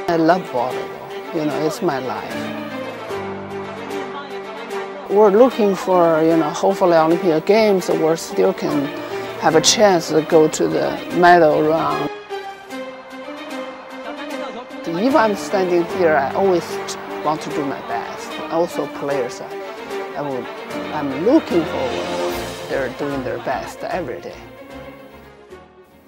I love volleyball, it's my life. We're looking for, hopefully Olympic Games, we still can have a chance to go to the medal round. If I'm standing here, I always want to do my best. Also players, I'm looking forward. They're doing their best every day.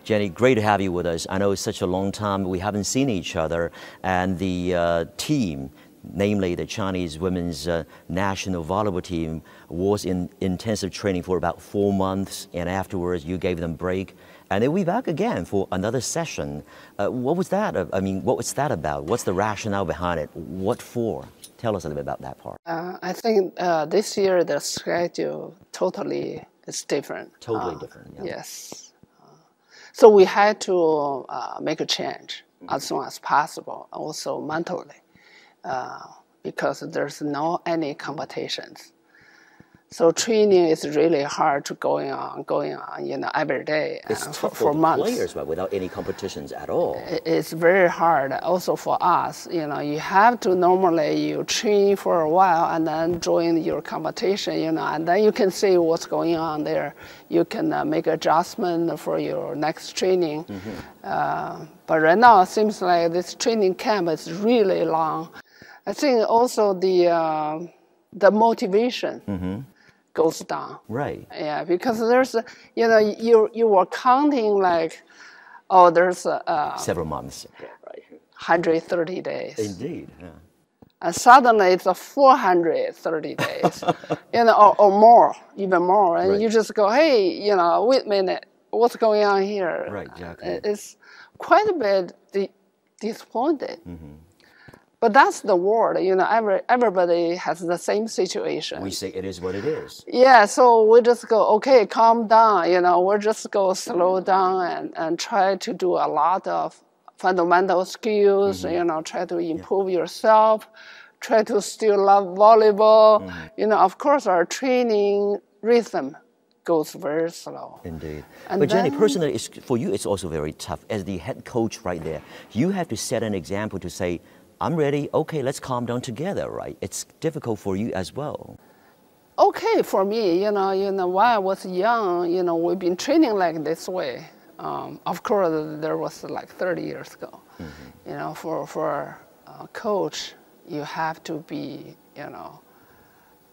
Jenny, great to have you with us. I know it's such a long time we haven't seen each other, and the team, namely the Chinese women's national volleyball team, was in intensive training for about 4 months, and afterwards you gave them a break, and then we're back again for another session. What was that? What was that about? What's the rationale behind it? What for? Tell us a little bit about that part. I think this year the schedule totally is different. Totally different, yeah. Yes. So we had to make a change as soon as possible, also mentally, because there's no any competitions. So training is really hard to going on, every day it's tough for months. Players, but without any competitions at all. It's very hard. Also for us, you have to normally you train for a while and then join your competition, and then you can see what's going on there. You can make adjustment for your next training. But right now it seems like this training camp is really long. I think also the motivation goes down. Right. Yeah, because there's, you were counting like, oh, there's several months. Yeah, right. 130 days. Indeed. Yeah. And suddenly it's 430 days, or more, even more. And right. You just go, hey, wait a minute, what's going on here? Right, exactly. It's quite a bit disappointed. But that's the world, everybody has the same situation. We say it is what it is. Yeah, so we just go, okay, calm down, we'll just go slow down and try to do a lot of fundamental skills, try to improve yourself, try to still love volleyball. Of course, our training rhythm goes very slow. Indeed. And but Jenny, personally, for you, it's also very tough. As the head coach right there, you have to set an example to say, I'm ready, okay, let's calm down together, right? It's difficult for you as well. Okay, for me, while I was young, we've been training like this way. Of course, there was like 30 years ago. For a coach, you have to be,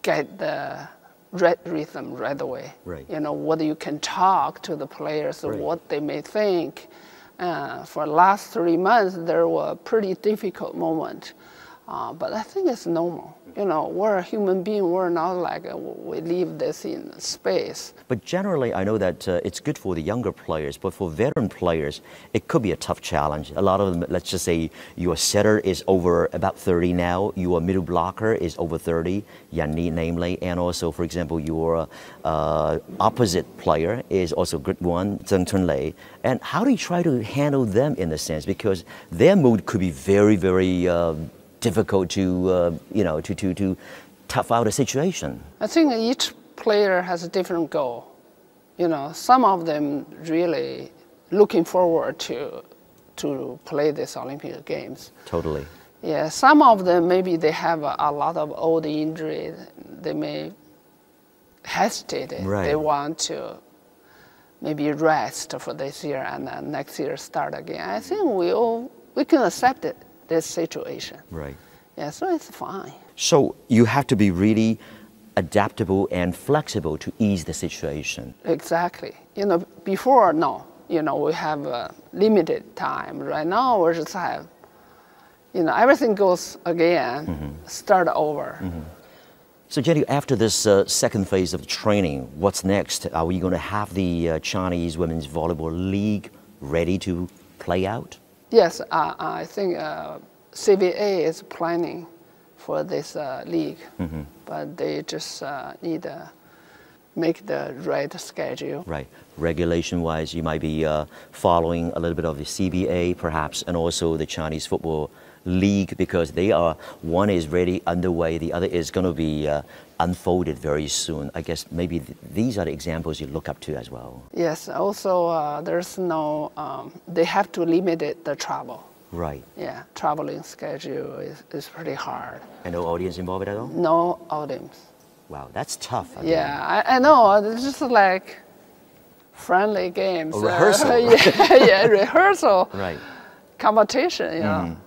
get the right rhythm right away. Right. What you can talk to the players, right. What they may think. For the last 3 months, there were pretty difficult moments. But I think it's normal. We're a human being. We're not like we leave this in space. But generally, I know that it's good for the younger players, but for veteran players, it could be a tough challenge. A lot of them, let's just say your setter is over about 30 now, your middle blocker is over 30, Yanni namely, and also, for example, your opposite player is also a good one, Zheng Chunlei. And how do you try to handle them in a sense? Because their mood could be very, very difficult to, to tough out a situation. I think each player has a different goal. Some of them really looking forward to play these Olympic Games. Totally. Yeah, some of them maybe they have a lot of old injuries. They may hesitate. Right. They want to maybe rest for this year and then next year start again. I think we can accept it. This situation. Right. Yeah, so it's fine. So you have to be really adaptable and flexible to ease the situation. Exactly. Before, no. We have a limited time. Right now, we just have, everything goes again, start over. So Jenny, after this second phase of training, what's next? Are we going to have the Chinese Women's Volleyball League ready to play out? Yes, I think CVA is planning for this league, but they just need make the right schedule. Right. Regulation-wise, you might be following a little bit of the CBA, perhaps, and also the Chinese Football League, because they are, one is already underway, the other is going to be unfolded very soon. I guess maybe these are the examples you look up to as well. Yes. Also, there's no. They have to limit the travel. Right. Yeah, traveling schedule is pretty hard. And no audience involved at all? No audience. Wow, that's tough. Again. Yeah, I know. It's just like friendly games. A rehearsal. Yeah, rehearsal. Right. Competition, you know.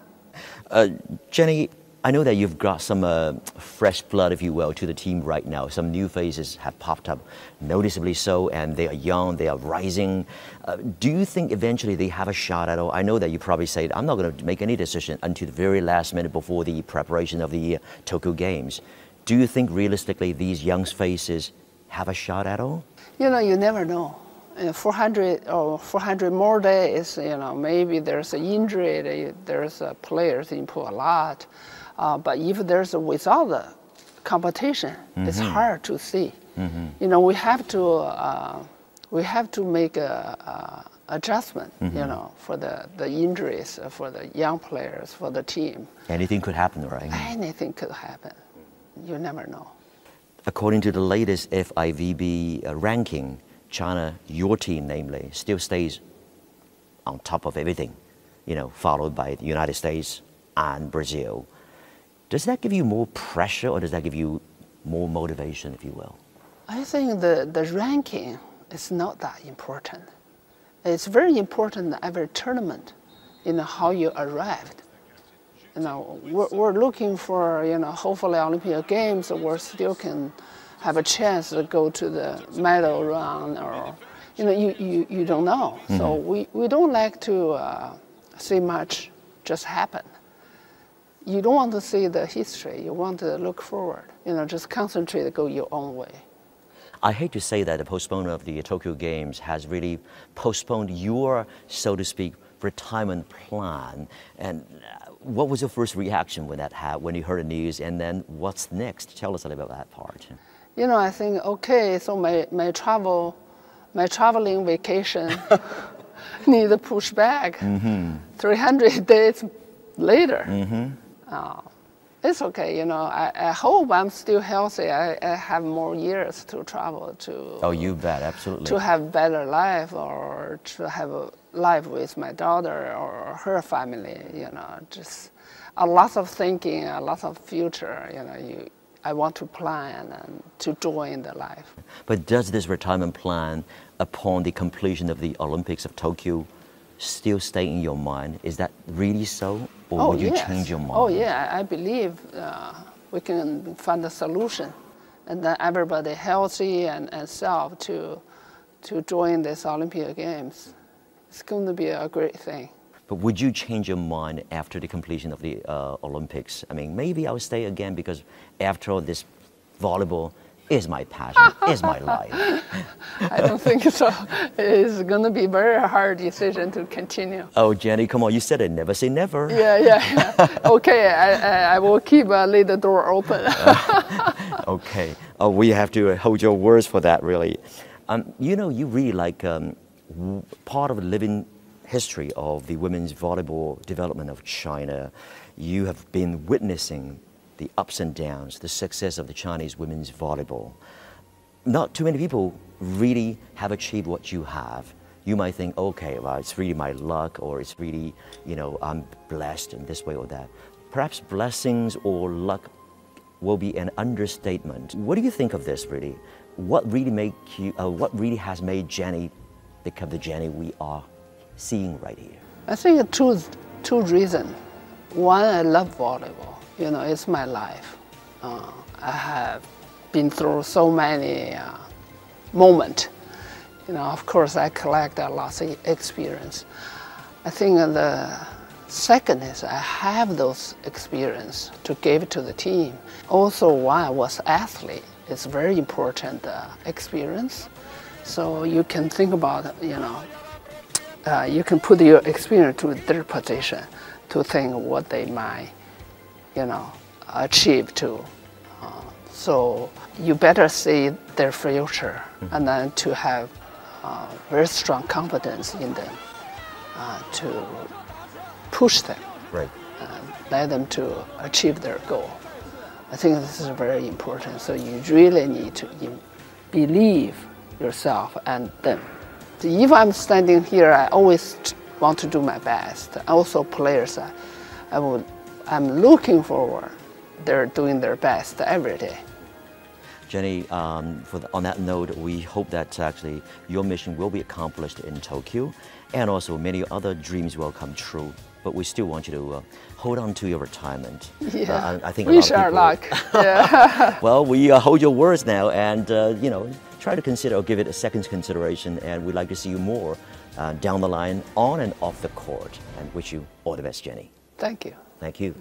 Jenny, I know that you've got some fresh blood, if you will, to the team right now. Some new faces have popped up, noticeably so, and they are young, they are rising. Do you think eventually they have a shot at all? I know that you probably say, I'm not going to make any decision until the very last minute before the preparation of the Tokyo Games. Do you think realistically these young faces have a shot at all? You know, you never know. 400 or 400 more days, you know, maybe there's an injury, there's players input a lot. But if there's without the competition, it's hard to see. You know, we have to make a adjustment, you know, for the injuries, for the young players, for the team. Anything could happen, right? Anything could happen. You never know. According to the latest FIVB ranking, China, your team namely, still stays on top of everything, you know, followed by the United States and Brazil. Does that give you more pressure, or does that give you more motivation, if you will? I think the ranking is not that important. It's very important every tournament, you know, how you arrived. You know, we're looking for, you know, hopefully Olympic Games, we still can have a chance to go to the medal round, or, you know, you don't know. So we don't like to see much just happen. You don't want to see the history. You want to look forward. You know, just concentrate, go your own way. I hate to say that the postponement of the Tokyo Games has really postponed your, so to speak, retirement plan. And what was your first reaction when you heard the news? And then what's next? Tell us a little bit about that part. You know, I think, okay, so my traveling vacation need to push back 300 days later. It's okay, you know. I hope I'm still healthy. I have more years to travel to. Oh, you bet, absolutely. To have better life, or to have a life with my daughter or her family. You know, just a lot of thinking, a lot of future. You know, I want to plan and to join the life. But does this retirement plan, upon the completion of the Olympics of Tokyo, still stay in your mind? Is that really so? Or would you change your mind? Oh, yeah, I believe we can find a solution. And then everybody healthy and safe to join this Olympic Games. It's going to be a great thing. But would you change your mind after the completion of the Olympics? I mean, maybe I'll stay again because after all, this volleyball is my passion, is my life. I don't think so. It's going to be a very hard decision to continue. Oh, Jenny, come on, you said it, never say never. Yeah. Okay, I will keep leave the door open. Okay, we have to hold your words for that, really. You know, you really like part of the living history of the women's volleyball development of China. You have been witnessing the ups and downs, the success of the Chinese women's volleyball. Not too many people really have achieved what you have. You might think, okay, well, it's really my luck, or it's really, you know, I'm blessed in this way or that. Perhaps blessings or luck will be an understatement. What do you think of this, really? What really has made Jenny become the Jenny we are seeing right here? I think two reasons. One, I love volleyball. You know, it's my life. I have been through so many moments. You know, of course, I collect a lot of experience. I think the second is I have those experience to give to the team. Also, while I was athlete, it's very important experience. So you can think about, you know, you can put your experience to their position to think what they might, you know, achieve to So you better see their future, and then to have very strong confidence in them, to push them, Right. let them to achieve their goal. I think this is very important. So you really need to believe yourself and them. So if I'm standing here, I always want to do my best. Also, players, I'm looking forward. They're doing their best every day. Jenny, on that note, we hope that actually your mission will be accomplished in Tokyo, and also many other dreams will come true. But we still want you to hold on to your retirement. Yeah, I think wish our luck. Yeah. Well, we hold your words now, and try to consider or give it a second consideration. And we'd like to see you more down the line, on and off the court. And wish you all the best, Jenny. Thank you. Thank you.